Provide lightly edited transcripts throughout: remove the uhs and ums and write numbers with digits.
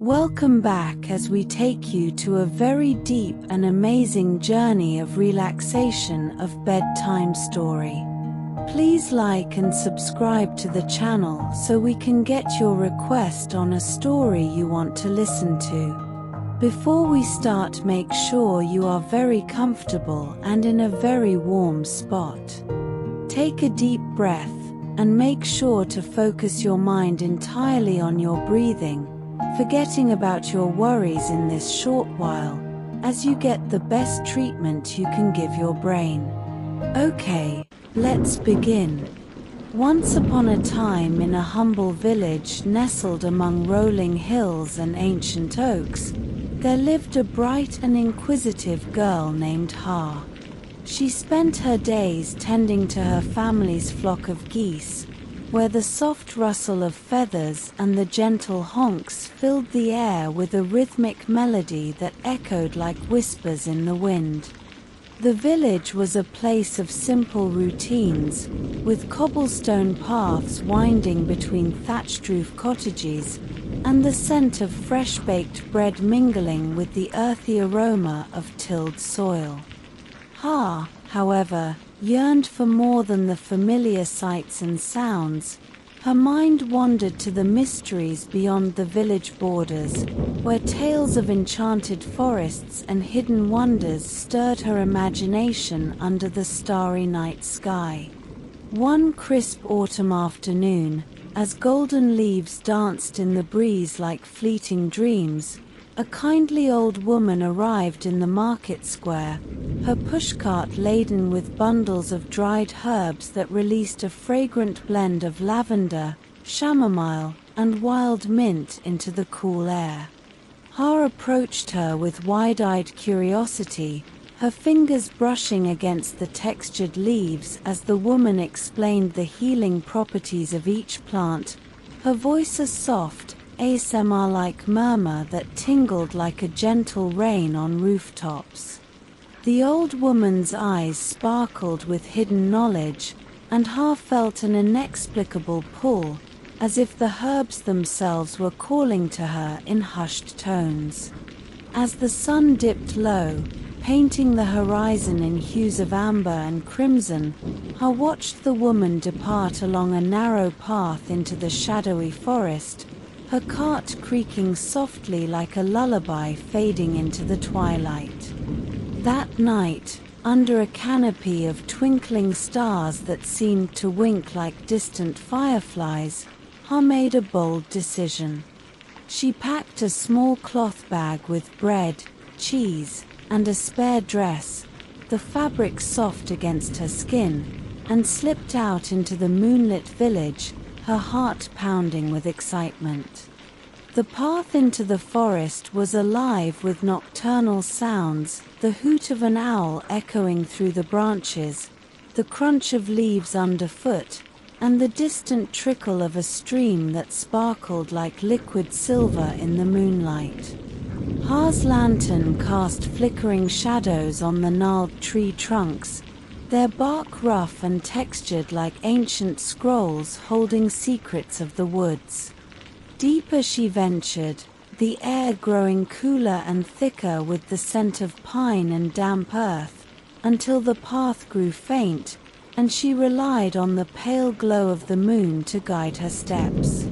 Welcome back as we take you to a very deep and amazing journey of relaxation of bedtime story. Please like and subscribe to the channel so we can get your request on a story you want to listen to. Before we start, make sure you are very comfortable and in a very warm spot. Take a deep breath and make sure to focus your mind entirely on your breathing, forgetting about your worries in this short while, as you get the best treatment you can give your brain. Okay, let's begin. Once upon a time, in a humble village nestled among rolling hills and ancient oaks, there lived a bright and inquisitive girl named Ha. She spent her days tending to her family's flock of geese, where the soft rustle of feathers and the gentle honks filled the air with a rhythmic melody that echoed like whispers in the wind. The village was a place of simple routines, with cobblestone paths winding between thatched-roof cottages, and the scent of fresh-baked bread mingling with the earthy aroma of tilled soil. Ha, however, yearned for more than the familiar sights and sounds. Her mind wandered to the mysteries beyond the village borders, where tales of enchanted forests and hidden wonders stirred her imagination under the starry night sky. One crisp autumn afternoon, as golden leaves danced in the breeze like fleeting dreams, a kindly old woman arrived in the market square, her pushcart laden with bundles of dried herbs that released a fragrant blend of lavender, chamomile, and wild mint into the cool air. Ha approached her with wide-eyed curiosity, her fingers brushing against the textured leaves as the woman explained the healing properties of each plant, her voice a soft, ASMR-like murmur that tingled like a gentle rain on rooftops. The old woman's eyes sparkled with hidden knowledge, and Ha felt an inexplicable pull, as if the herbs themselves were calling to her in hushed tones. As the sun dipped low, painting the horizon in hues of amber and crimson, Ha watched the woman depart along a narrow path into the shadowy forest, her cart creaking softly like a lullaby fading into the twilight. That night, under a canopy of twinkling stars that seemed to wink like distant fireflies, Ha made a bold decision. She packed a small cloth bag with bread, cheese, and a spare dress, the fabric soft against her skin, and slipped out into the moonlit village, her heart pounding with excitement. The path into the forest was alive with nocturnal sounds, the hoot of an owl echoing through the branches, the crunch of leaves underfoot, and the distant trickle of a stream that sparkled like liquid silver in the moonlight. Ha's lantern cast flickering shadows on the gnarled tree trunks, their bark rough and textured like ancient scrolls holding secrets of the woods. Deeper she ventured, the air growing cooler and thicker with the scent of pine and damp earth, until the path grew faint, and she relied on the pale glow of the moon to guide her steps.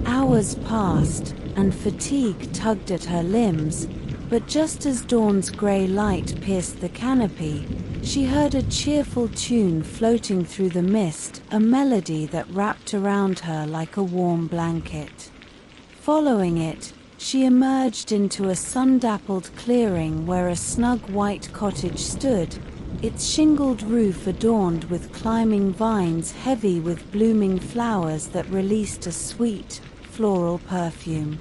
Hours passed, and fatigue tugged at her limbs, but just as dawn's grey light pierced the canopy, she heard a cheerful tune floating through the mist, a melody that wrapped around her like a warm blanket. Following it, she emerged into a sun-dappled clearing where a snug white cottage stood, its shingled roof adorned with climbing vines heavy with blooming flowers that released a sweet, floral perfume.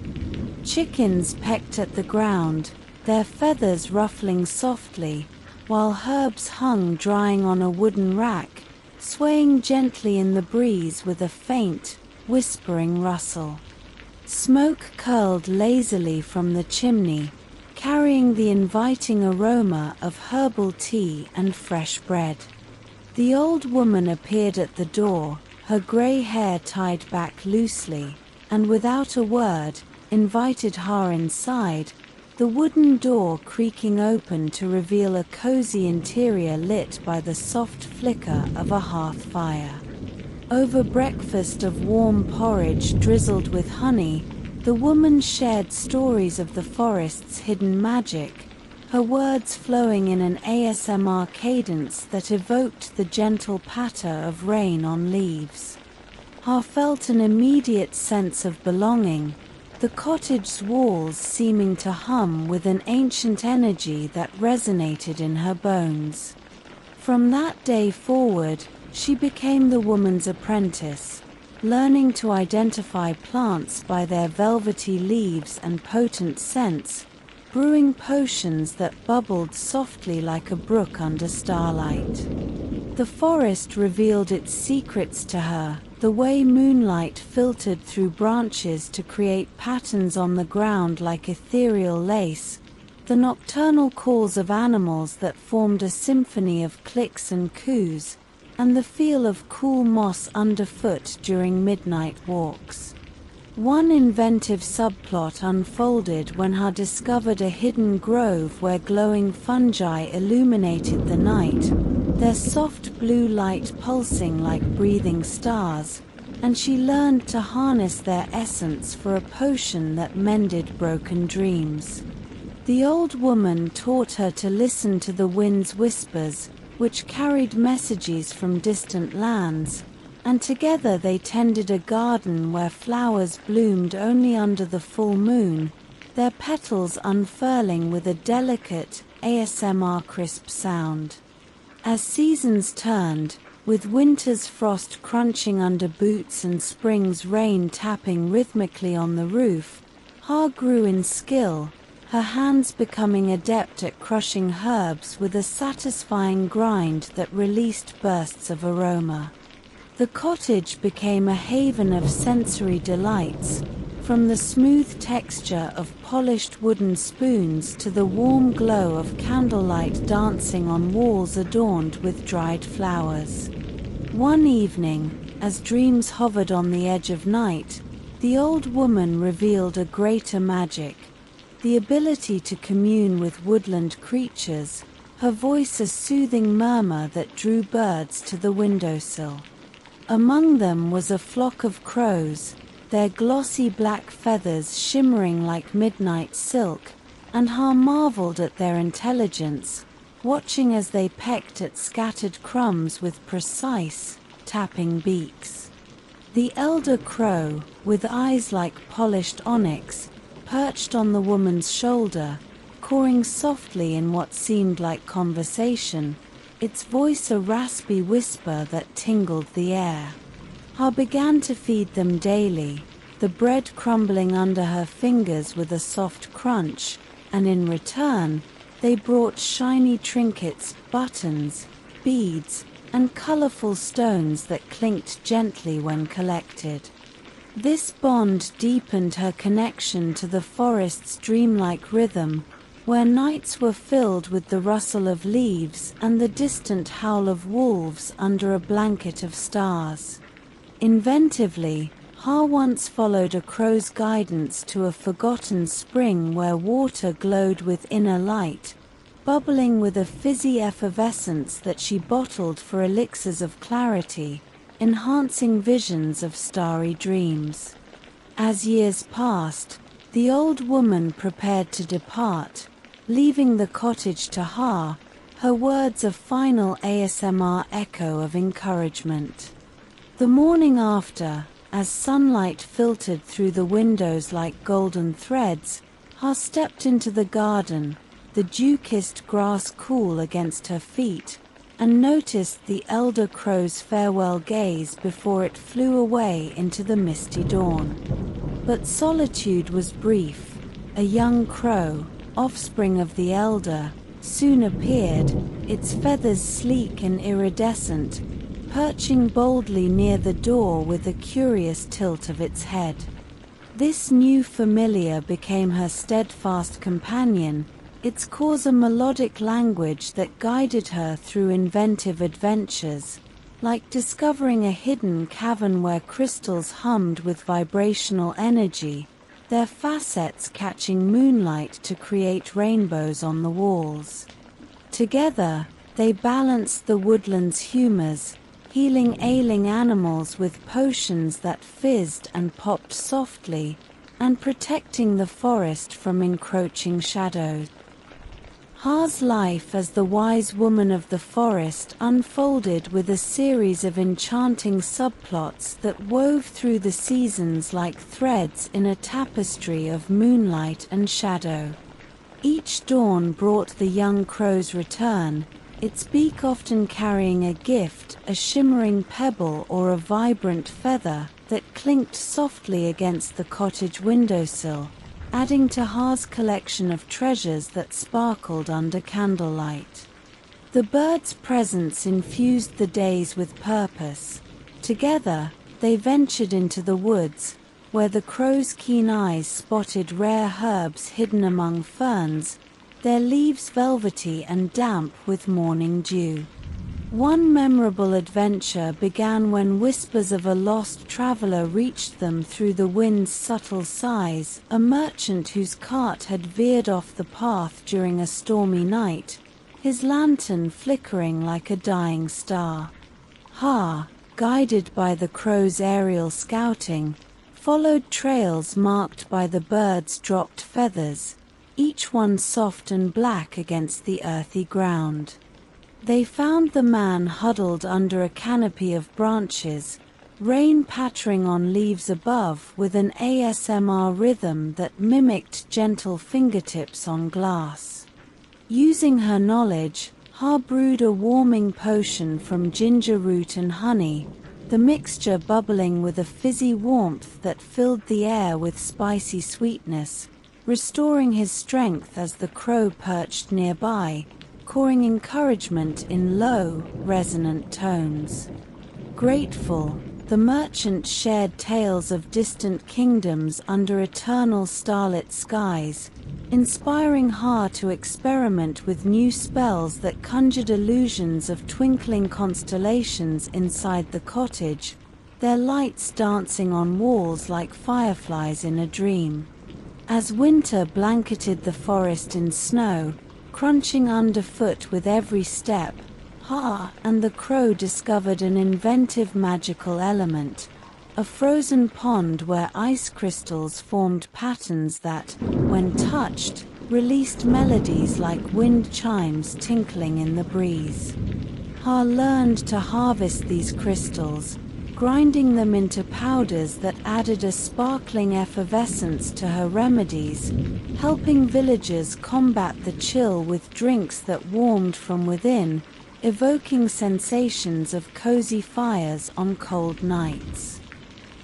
Chickens pecked at the ground, their feathers ruffling softly, while herbs hung drying on a wooden rack, swaying gently in the breeze with a faint, whispering rustle. Smoke curled lazily from the chimney, carrying the inviting aroma of herbal tea and fresh bread. The old woman appeared at the door, her grey hair tied back loosely, and without a word, invited her inside, the wooden door creaking open to reveal a cozy interior lit by the soft flicker of a hearth fire. Over breakfast of warm porridge drizzled with honey, the woman shared stories of the forest's hidden magic, her words flowing in an ASMR cadence that evoked the gentle patter of rain on leaves. Ha felt an immediate sense of belonging, the cottage's walls seeming to hum with an ancient energy that resonated in her bones. From that day forward, she became the woman's apprentice, learning to identify plants by their velvety leaves and potent scents, brewing potions that bubbled softly like a brook under starlight. The forest revealed its secrets to her, the way moonlight filtered through branches to create patterns on the ground like ethereal lace, the nocturnal calls of animals that formed a symphony of clicks and coos, and the feel of cool moss underfoot during midnight walks. One inventive subplot unfolded when Ha discovered a hidden grove where glowing fungi illuminated the night, their soft blue light pulsing like breathing stars, and she learned to harness their essence for a potion that mended broken dreams. The old woman taught her to listen to the wind's whispers, which carried messages from distant lands, and together they tended a garden where flowers bloomed only under the full moon, their petals unfurling with a delicate, ASMR crisp sound. As seasons turned, with winter's frost crunching under boots and spring's rain tapping rhythmically on the roof, Ha grew in skill, her hands becoming adept at crushing herbs with a satisfying grind that released bursts of aroma. The cottage became a haven of sensory delights, from the smooth texture of polished wooden spoons to the warm glow of candlelight dancing on walls adorned with dried flowers. One evening, as dreams hovered on the edge of night, the old woman revealed a greater magic, the ability to commune with woodland creatures, her voice a soothing murmur that drew birds to the windowsill. Among them was a flock of crows, their glossy black feathers shimmering like midnight silk, and Ha marveled at their intelligence, watching as they pecked at scattered crumbs with precise, tapping beaks. The elder crow, with eyes like polished onyx, perched on the woman's shoulder, cawing softly in what seemed like conversation, its voice a raspy whisper that tingled the air. Ha began to feed them daily, the bread crumbling under her fingers with a soft crunch, and in return, they brought shiny trinkets, buttons, beads, and colorful stones that clinked gently when collected. This bond deepened her connection to the forest's dreamlike rhythm, where nights were filled with the rustle of leaves and the distant howl of wolves under a blanket of stars. Inventively, Ha once followed a crow's guidance to a forgotten spring where water glowed with inner light, bubbling with a fizzy effervescence that she bottled for elixirs of clarity, enhancing visions of starry dreams. As years passed, the old woman prepared to depart, leaving the cottage to Ha, her words a final ASMR echo of encouragement. The morning after, as sunlight filtered through the windows like golden threads, Ha stepped into the garden, the dew-kissed grass cool against her feet, and noticed the elder crow's farewell gaze before it flew away into the misty dawn. But solitude was brief. A young crow, offspring of the elder, soon appeared, its feathers sleek and iridescent, perching boldly near the door with a curious tilt of its head. This new familiar became her steadfast companion, its cause a melodic language that guided her through inventive adventures, like discovering a hidden cavern where crystals hummed with vibrational energy, their facets catching moonlight to create rainbows on the walls. Together, they balanced the woodland's humors, healing ailing animals with potions that fizzed and popped softly, and protecting the forest from encroaching shadows. Ha's life as the wise woman of the forest unfolded with a series of enchanting subplots that wove through the seasons like threads in a tapestry of moonlight and shadow. Each dawn brought the young crow's return, its beak often carrying a gift, a shimmering pebble or a vibrant feather that clinked softly against the cottage windowsill, adding to Ha's collection of treasures that sparkled under candlelight. The bird's presence infused the days with purpose. Together, they ventured into the woods, where the crow's keen eyes spotted rare herbs hidden among ferns, their leaves velvety and damp with morning dew. One memorable adventure began when whispers of a lost traveler reached them through the wind's subtle sighs, a merchant whose cart had veered off the path during a stormy night, his lantern flickering like a dying star. Ha, guided by the crow's aerial scouting, followed trails marked by the bird's dropped feathers, each one soft and black against the earthy ground. They found the man huddled under a canopy of branches, rain pattering on leaves above with an ASMR rhythm that mimicked gentle fingertips on glass. Using her knowledge, Ha brewed a warming potion from ginger root and honey, the mixture bubbling with a fizzy warmth that filled the air with spicy sweetness, restoring his strength as the crow perched nearby, cawing encouragement in low, resonant tones. Grateful, the merchant shared tales of distant kingdoms under eternal starlit skies, inspiring Ha to experiment with new spells that conjured illusions of twinkling constellations inside the cottage, their lights dancing on walls like fireflies in a dream. As winter blanketed the forest in snow, crunching underfoot with every step, Ha and the crow discovered an inventive magical element, a frozen pond where ice crystals formed patterns that, when touched, released melodies like wind chimes tinkling in the breeze. Ha learned to harvest these crystals, grinding them into powders that added a sparkling effervescence to her remedies, helping villagers combat the chill with drinks that warmed from within, evoking sensations of cozy fires on cold nights.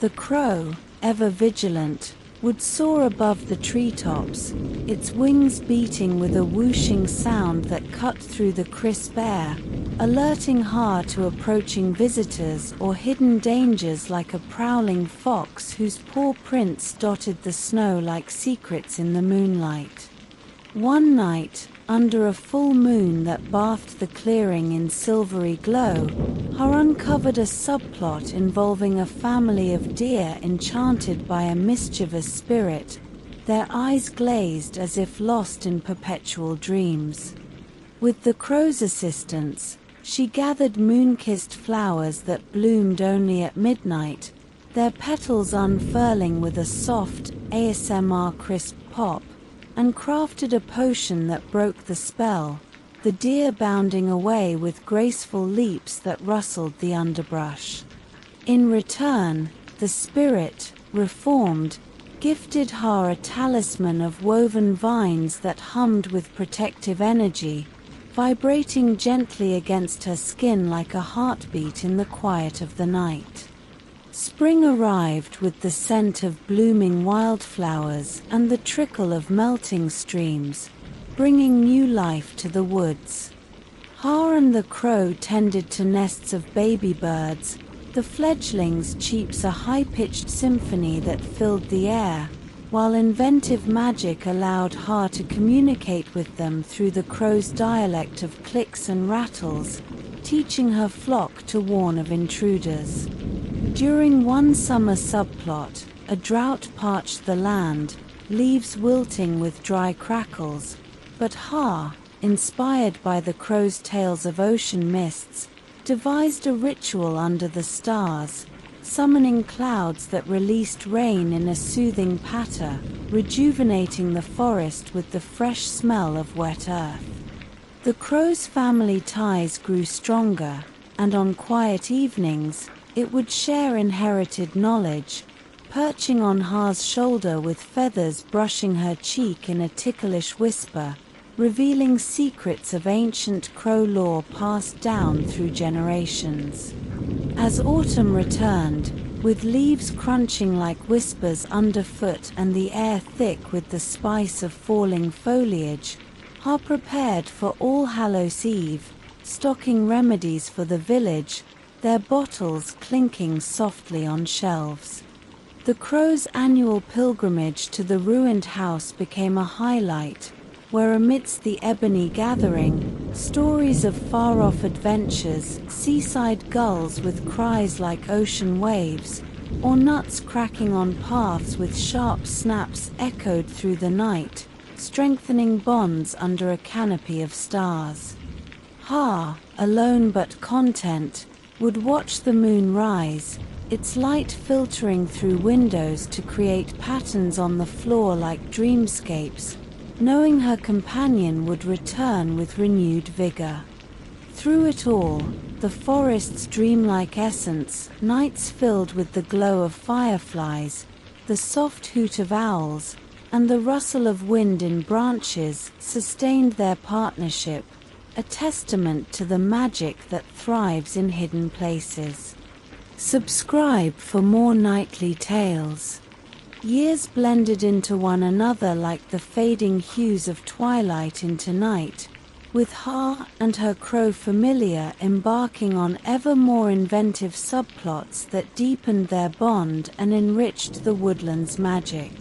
The crow, ever vigilant, would soar above the treetops, its wings beating with a whooshing sound that cut through the crisp air, alerting Ha to approaching visitors or hidden dangers like a prowling fox whose paw prints dotted the snow like secrets in the moonlight. One night, under a full moon that bathed the clearing in silvery glow, Ha uncovered a subplot involving a family of deer enchanted by a mischievous spirit, their eyes glazed as if lost in perpetual dreams. With the crow's assistance, she gathered moon-kissed flowers that bloomed only at midnight, their petals unfurling with a soft, ASMR crisp pop, and crafted a potion that broke the spell, the deer bounding away with graceful leaps that rustled the underbrush. In return, the spirit, reformed, gifted Ha a talisman of woven vines that hummed with protective energy, vibrating gently against her skin like a heartbeat in the quiet of the night. Spring arrived with the scent of blooming wildflowers and the trickle of melting streams, bringing new life to the woods. Ha and the crow tended to nests of baby birds, the fledglings cheeps a high-pitched symphony that filled the air, while inventive magic allowed Ha to communicate with them through the crow's dialect of clicks and rattles, teaching her flock to warn of intruders. During one summer subplot, a drought parched the land, leaves wilting with dry crackles. But Ha, inspired by the crow's tales of ocean mists, devised a ritual under the stars, summoning clouds that released rain in a soothing patter, rejuvenating the forest with the fresh smell of wet earth. The crow's family ties grew stronger, and on quiet evenings, it would share inherited knowledge, perching on Ha's shoulder with feathers brushing her cheek in a ticklish whisper, revealing secrets of ancient crow lore passed down through generations. As autumn returned, with leaves crunching like whispers underfoot and the air thick with the spice of falling foliage, Ha prepared for All Hallows Eve, stocking remedies for the village, their bottles clinking softly on shelves. The crow's annual pilgrimage to the ruined house became a highlight, where amidst the ebony gathering, stories of far-off adventures, seaside gulls with cries like ocean waves, or nuts cracking on paths with sharp snaps echoed through the night, strengthening bonds under a canopy of stars. Ha, alone but content, would watch the moon rise, its light filtering through windows to create patterns on the floor like dreamscapes, knowing her companion would return with renewed vigor. Through it all, the forest's dreamlike essence, nights filled with the glow of fireflies, the soft hoot of owls, and the rustle of wind in branches, sustained their partnership, a testament to the magic that thrives in hidden places. Subscribe for more nightly tales. Years blended into one another like the fading hues of twilight into night, with Ha and her crow familiar embarking on ever more inventive subplots that deepened their bond and enriched the woodland's magic.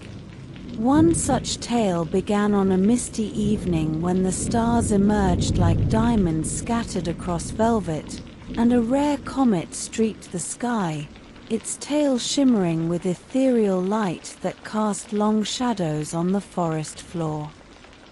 One such tale began on a misty evening when the stars emerged like diamonds scattered across velvet, and a rare comet streaked the sky, its tail shimmering with ethereal light that cast long shadows on the forest floor.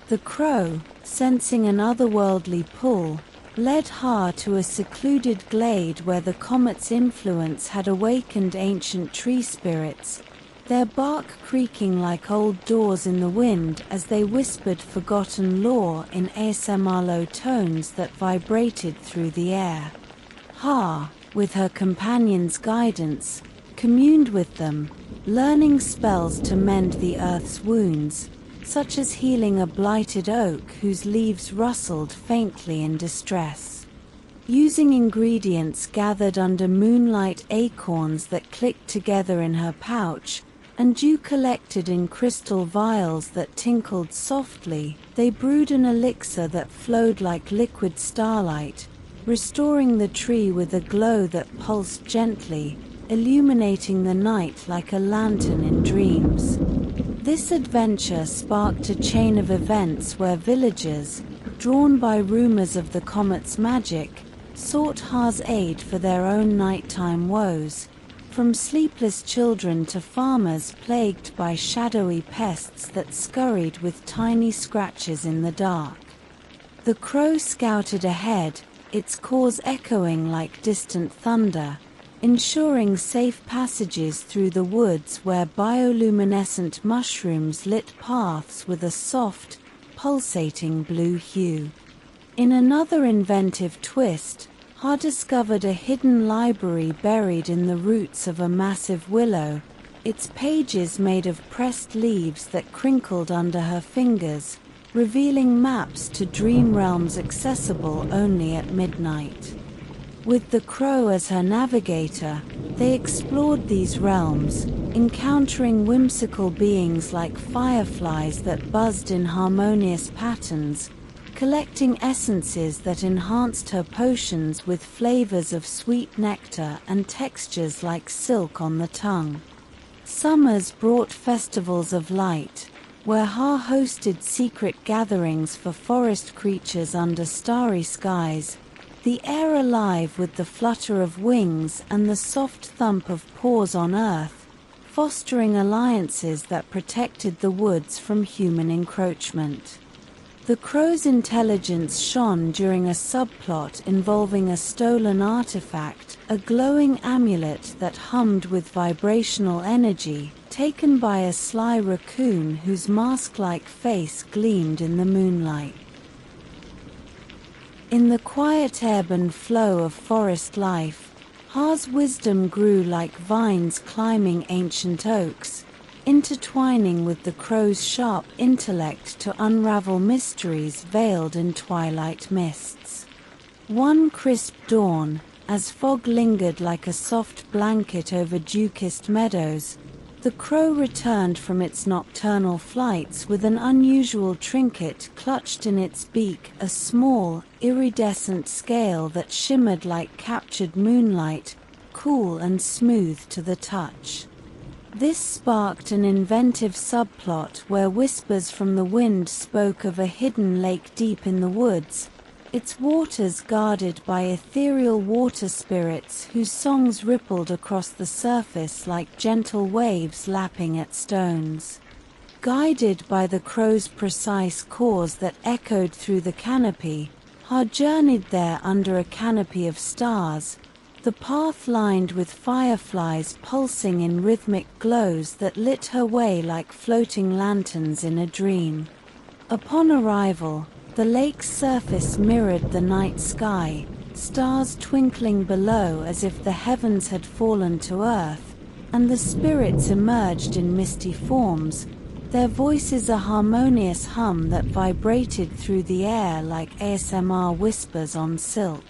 The crow, sensing an otherworldly pull, led Ha to a secluded glade where the comet's influence had awakened ancient tree spirits, their bark creaking like old doors in the wind as they whispered forgotten lore in ASMR low tones that vibrated through the air. Ha, with her companion's guidance, communed with them, learning spells to mend the earth's wounds, such as healing a blighted oak whose leaves rustled faintly in distress. Using ingredients gathered under moonlight, acorns that clicked together in her pouch, and dew collected in crystal vials that tinkled softly, they brewed an elixir that flowed like liquid starlight, restoring the tree with a glow that pulsed gently, illuminating the night like a lantern in dreams. This adventure sparked a chain of events where villagers, drawn by rumors of the comet's magic, sought Ha's aid for their own nighttime woes, from sleepless children to farmers plagued by shadowy pests that scurried with tiny scratches in the dark. The crow scouted ahead, its calls echoing like distant thunder, ensuring safe passages through the woods where bioluminescent mushrooms lit paths with a soft, pulsating blue hue. In another inventive twist, Ha discovered a hidden library buried in the roots of a massive willow, its pages made of pressed leaves that crinkled under her fingers, revealing maps to dream realms accessible only at midnight. With the crow as her navigator, they explored these realms, encountering whimsical beings like fireflies that buzzed in harmonious patterns, collecting essences that enhanced her potions with flavors of sweet nectar and textures like silk on the tongue. Summers brought festivals of light, where Ha hosted secret gatherings for forest creatures under starry skies, the air alive with the flutter of wings and the soft thump of paws on earth, fostering alliances that protected the woods from human encroachment. The crow's intelligence shone during a subplot involving a stolen artifact, a glowing amulet that hummed with vibrational energy, taken by a sly raccoon whose mask-like face gleamed in the moonlight. In the quiet ebb and flow of forest life, Ha's wisdom grew like vines climbing ancient oaks, intertwining with the crow's sharp intellect to unravel mysteries veiled in twilight mists. One crisp dawn, as fog lingered like a soft blanket over dew-kissed meadows, the crow returned from its nocturnal flights with an unusual trinket clutched in its beak, a small, iridescent scale that shimmered like captured moonlight, cool and smooth to the touch. This sparked an inventive subplot where whispers from the wind spoke of a hidden lake deep in the woods, its waters guarded by ethereal water spirits whose songs rippled across the surface like gentle waves lapping at stones. Guided by the crow's precise calls that echoed through the canopy, Ha journeyed there under a canopy of stars, the path lined with fireflies pulsing in rhythmic glows that lit her way like floating lanterns in a dream. Upon arrival, the lake's surface mirrored the night sky, stars twinkling below as if the heavens had fallen to earth, and the spirits emerged in misty forms, their voices a harmonious hum that vibrated through the air like ASMR whispers on silk.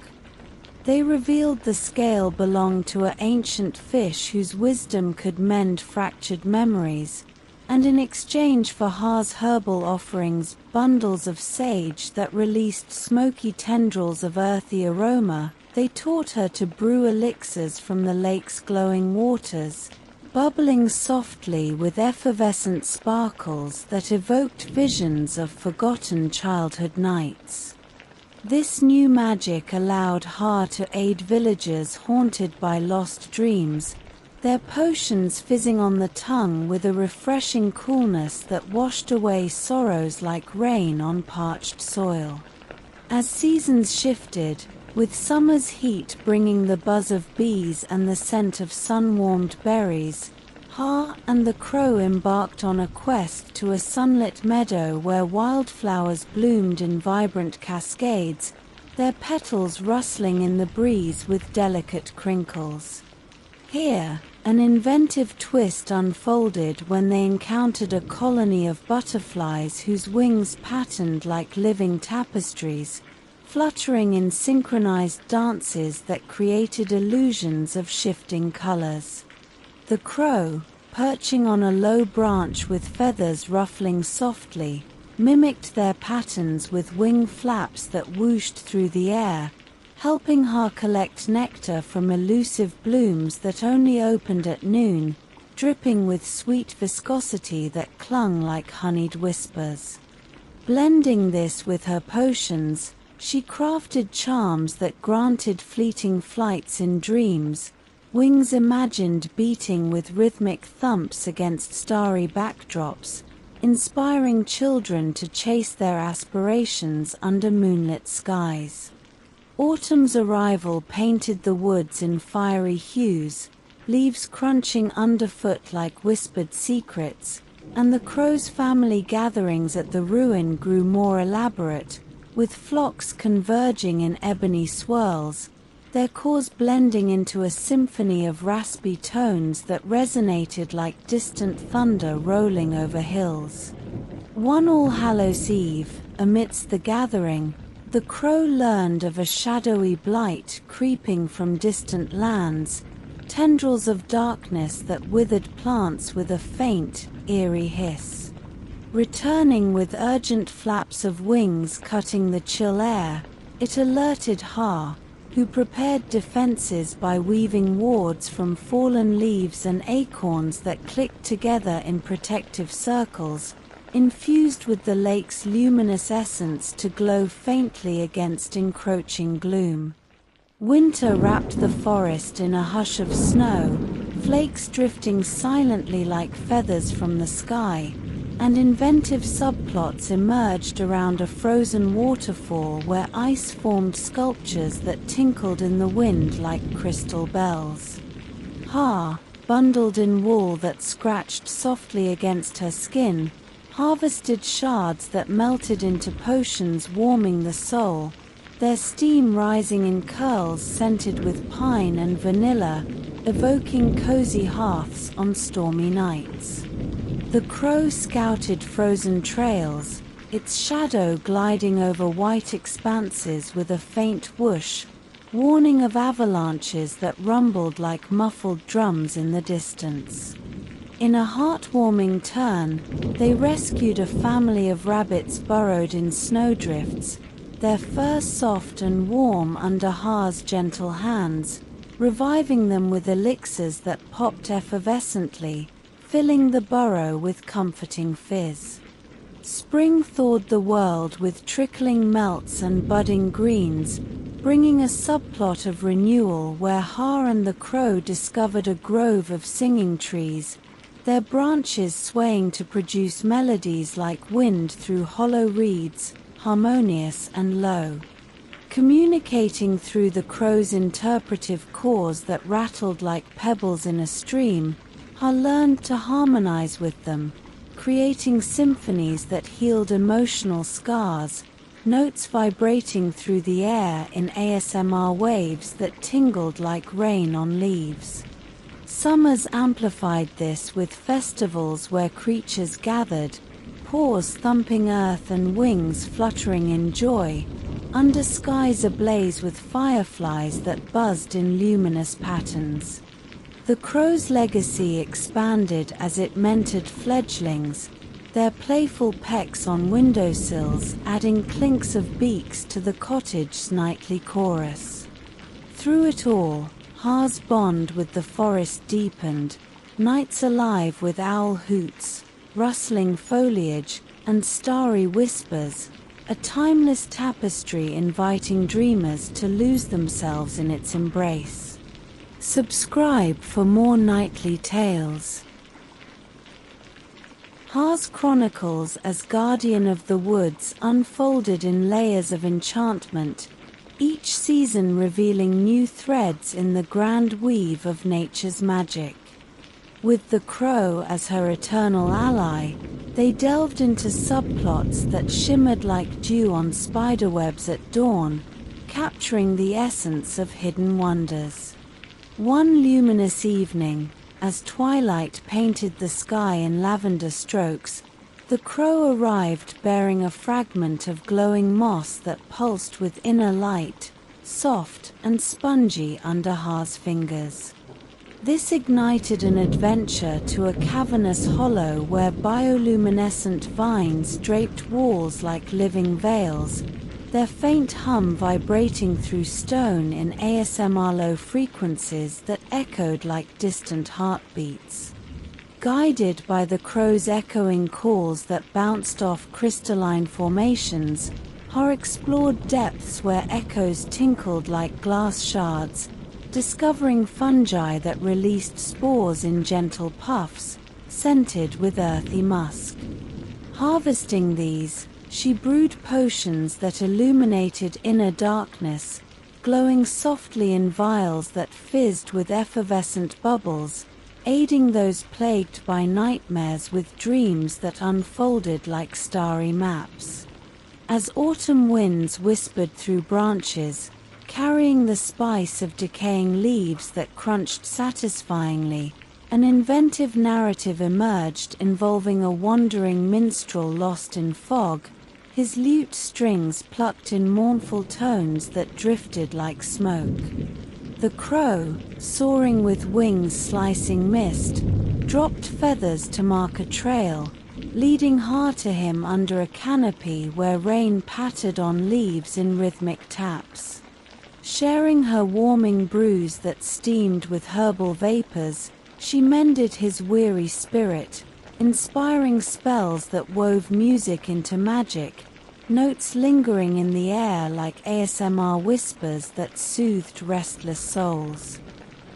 They revealed the scale belonged to an ancient fish whose wisdom could mend fractured memories, and in exchange for Ha's herbal offerings, bundles of sage that released smoky tendrils of earthy aroma, they taught her to brew elixirs from the lake's glowing waters, bubbling softly with effervescent sparkles that evoked visions of forgotten childhood nights. This new magic allowed Ha to aid villagers haunted by lost dreams, their potions fizzing on the tongue with a refreshing coolness that washed away sorrows like rain on parched soil. As seasons shifted, with summer's heat bringing the buzz of bees and the scent of sun-warmed berries, Ha and the crow embarked on a quest to a sunlit meadow where wildflowers bloomed in vibrant cascades, their petals rustling in the breeze with delicate crinkles. Here, an inventive twist unfolded when they encountered a colony of butterflies whose wings patterned like living tapestries, fluttering in synchronized dances that created illusions of shifting colors. The crow, perching on a low branch with feathers ruffling softly, mimicked their patterns with wing flaps that whooshed through the air, helping Ha collect nectar from elusive blooms that only opened at noon, dripping with sweet viscosity that clung like honeyed whispers. Blending this with her potions, she crafted charms that granted fleeting flights in dreams, wings imagined beating with rhythmic thumps against starry backdrops, inspiring children to chase their aspirations under moonlit skies. Autumn's arrival painted the woods in fiery hues, leaves crunching underfoot like whispered secrets, and the crow's family gatherings at the ruin grew more elaborate, with flocks converging in ebony swirls, their calls blending into a symphony of raspy tones that resonated like distant thunder rolling over hills. One All Hallows' Eve, amidst the gathering, the crow learned of a shadowy blight creeping from distant lands, tendrils of darkness that withered plants with a faint, eerie hiss. Returning with urgent flaps of wings cutting the chill air, it alerted Ha, who prepared defenses by weaving wards from fallen leaves and acorns that clicked together in protective circles, infused with the lake's luminous essence to glow faintly against encroaching gloom. Winter wrapped the forest in a hush of snow, flakes drifting silently like feathers from the sky, and inventive subplots emerged around a frozen waterfall where ice formed sculptures that tinkled in the wind like crystal bells. Ha, bundled in wool that scratched softly against her skin, harvested shards that melted into potions warming the soul, their steam rising in curls scented with pine and vanilla, evoking cozy hearths on stormy nights. The crow scouted frozen trails, its shadow gliding over white expanses with a faint whoosh, warning of avalanches that rumbled like muffled drums in the distance. In a heartwarming turn, they rescued a family of rabbits burrowed in snowdrifts, their fur soft and warm under Ha's gentle hands, reviving them with elixirs that popped effervescently, filling the burrow with comforting fizz. Spring thawed the world with trickling melts and budding greens, bringing a subplot of renewal where Ha and the crow discovered a grove of singing trees, their branches swaying to produce melodies like wind through hollow reeds, harmonious and low. Communicating through the crow's interpretive cores that rattled like pebbles in a stream, Ha learned to harmonize with them, creating symphonies that healed emotional scars, notes vibrating through the air in ASMR waves that tingled like rain on leaves. Summers amplified this with festivals where creatures gathered, paws thumping earth and wings fluttering in joy, under skies ablaze with fireflies that buzzed in luminous patterns. The crow's legacy expanded as it mentored fledglings, their playful pecks on windowsills adding clinks of beaks to the cottage's nightly chorus. Through it all, Ha's bond with the forest deepened, nights alive with owl hoots, rustling foliage, and starry whispers, a timeless tapestry inviting dreamers to lose themselves in its embrace. Subscribe for more nightly tales. Ha's chronicles as guardian of the woods unfolded in layers of enchantment, each season revealing new threads in the grand weave of nature's magic. With the crow as her eternal ally, they delved into subplots that shimmered like dew on spiderwebs at dawn, capturing the essence of hidden wonders. One luminous evening, as twilight painted the sky in lavender strokes, the crow arrived bearing a fragment of glowing moss that pulsed with inner light, soft and spongy under Ha's fingers. This ignited an adventure to a cavernous hollow where bioluminescent vines draped walls like living veils, their faint hum vibrating through stone in ASMR low frequencies that echoed like distant heartbeats. Guided by the crow's echoing calls that bounced off crystalline formations, Ha explored depths where echoes tinkled like glass shards, discovering fungi that released spores in gentle puffs, scented with earthy musk. Harvesting these, she brewed potions that illuminated inner darkness, glowing softly in vials that fizzed with effervescent bubbles, aiding those plagued by nightmares with dreams that unfolded like starry maps. As autumn winds whispered through branches, carrying the spice of decaying leaves that crunched satisfyingly, an inventive narrative emerged involving a wandering minstrel lost in fog, his lute strings plucked in mournful tones that drifted like smoke. The crow, soaring with wings slicing mist, dropped feathers to mark a trail, leading Ha to him under a canopy where rain pattered on leaves in rhythmic taps. Sharing her warming brews that steamed with herbal vapors, she mended his weary spirit, inspiring spells that wove music into magic, notes lingering in the air like ASMR whispers that soothed restless souls.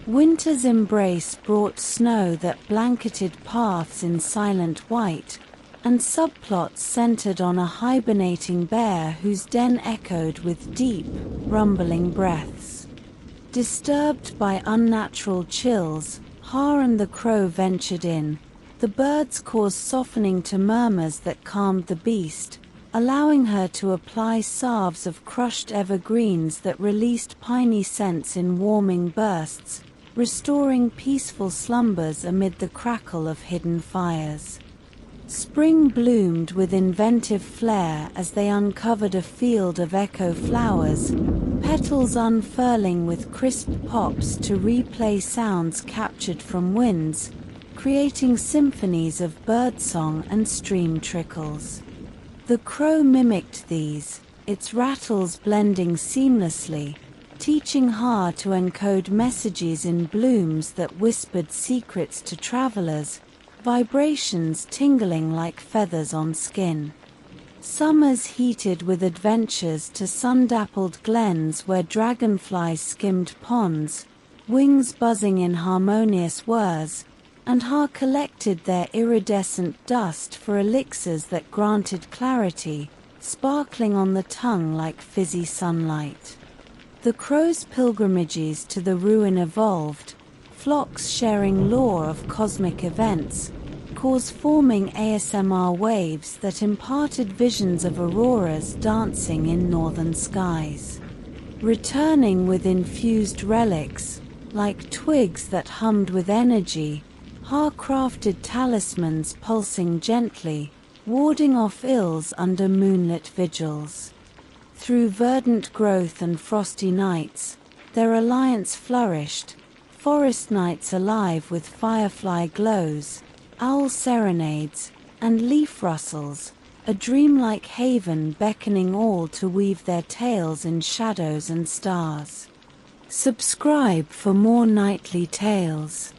Winter's embrace brought snow that blanketed paths in silent white, and subplots centered on a hibernating bear whose den echoed with deep, rumbling breaths. Disturbed by unnatural chills, Har and the crow ventured in. The birds caused softening to murmurs that calmed the beast, allowing her to apply salves of crushed evergreens that released piney scents in warming bursts, restoring peaceful slumbers amid the crackle of hidden fires. Spring bloomed with inventive flair as they uncovered a field of echo flowers, petals unfurling with crisp pops to replay sounds captured from winds, creating symphonies of birdsong and stream trickles. The crow mimicked these, its rattles blending seamlessly, teaching Har to encode messages in blooms that whispered secrets to travelers, vibrations tingling like feathers on skin. Summers heated with adventures to sun-dappled glens where dragonflies skimmed ponds, wings buzzing in harmonious whirs, and Har collected their iridescent dust for elixirs that granted clarity, sparkling on the tongue like fizzy sunlight. The crow's pilgrimages to the ruin evolved, flocks sharing lore of cosmic events, cause forming ASMR waves that imparted visions of auroras dancing in northern skies. Returning with infused relics, like twigs that hummed with energy, Har crafted talismans pulsing gently, warding off ills under moonlit vigils. Through verdant growth and frosty nights, their alliance flourished, forest nights alive with firefly glows, owl serenades, and leaf rustles, a dreamlike haven beckoning all to weave their tales in shadows and stars. Subscribe for more nightly tales.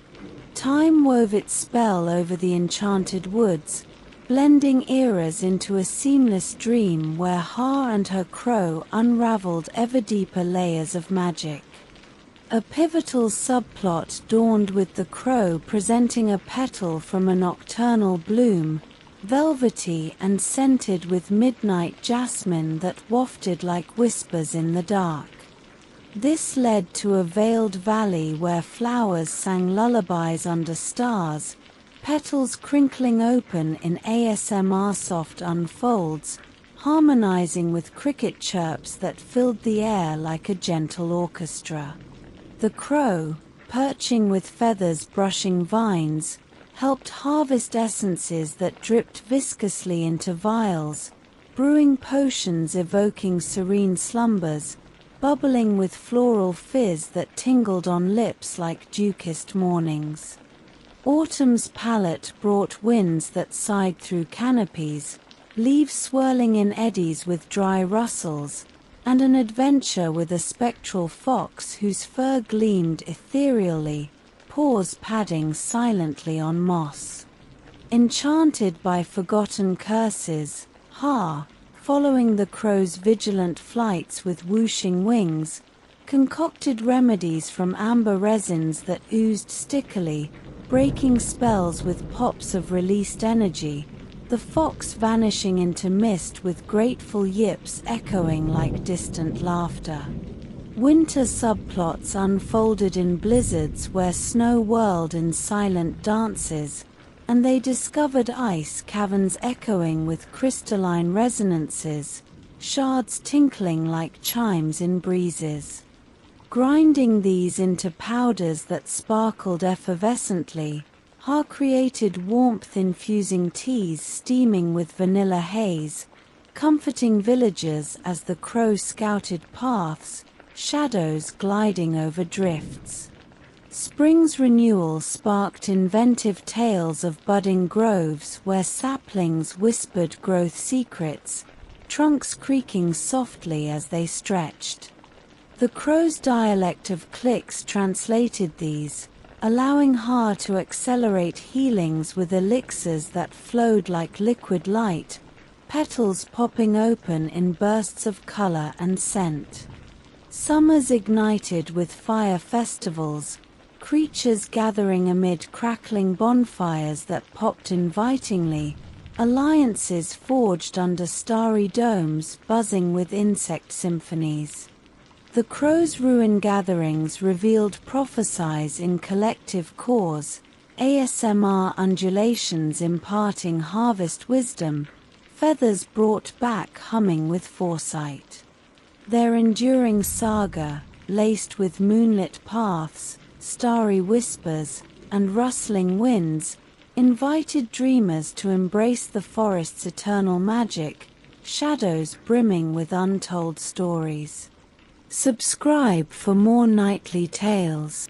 Time wove its spell over the enchanted woods, blending eras into a seamless dream where Har and her crow unraveled ever deeper layers of magic. A pivotal subplot dawned with the crow presenting a petal from a nocturnal bloom, velvety and scented with midnight jasmine that wafted like whispers in the dark. This led to a veiled valley where flowers sang lullabies under stars, petals crinkling open in ASMR soft unfolds, harmonizing with cricket chirps that filled the air like a gentle orchestra. The crow, perching with feathers brushing vines, helped harvest essences that dripped viscously into vials, brewing potions evoking serene slumbers, bubbling with floral fizz that tingled on lips like dew-kissed mornings. Autumn's palette brought winds that sighed through canopies, leaves swirling in eddies with dry rustles, and an adventure with a spectral fox whose fur gleamed ethereally, paws padding silently on moss. Enchanted by forgotten curses, Har, following the crow's vigilant flights with whooshing wings, concocted remedies from amber resins that oozed stickily, breaking spells with pops of released energy, the fox vanishing into mist with grateful yips echoing like distant laughter. Winter subplots unfolded in blizzards where snow whirled in silent dances, and they discovered ice caverns echoing with crystalline resonances, shards tinkling like chimes in breezes. Grinding these into powders that sparkled effervescently, Har created warmth-infusing teas steaming with vanilla haze, comforting villagers as the crow scouted paths, shadows gliding over drifts. Spring's renewal sparked inventive tales of budding groves where saplings whispered growth secrets, trunks creaking softly as they stretched. The crow's dialect of clicks translated these, allowing Har to accelerate healings with elixirs that flowed like liquid light, petals popping open in bursts of color and scent. Summers ignited with fire festivals, creatures gathering amid crackling bonfires that popped invitingly, alliances forged under starry domes buzzing with insect symphonies. The crows' ruin gatherings revealed prophecies in collective cause, ASMR undulations imparting harvest wisdom, feathers brought back humming with foresight. Their enduring saga, laced with moonlit paths, starry whispers, and rustling winds, invited dreamers to embrace the forest's eternal magic, shadows brimming with untold stories. Subscribe for more nightly tales.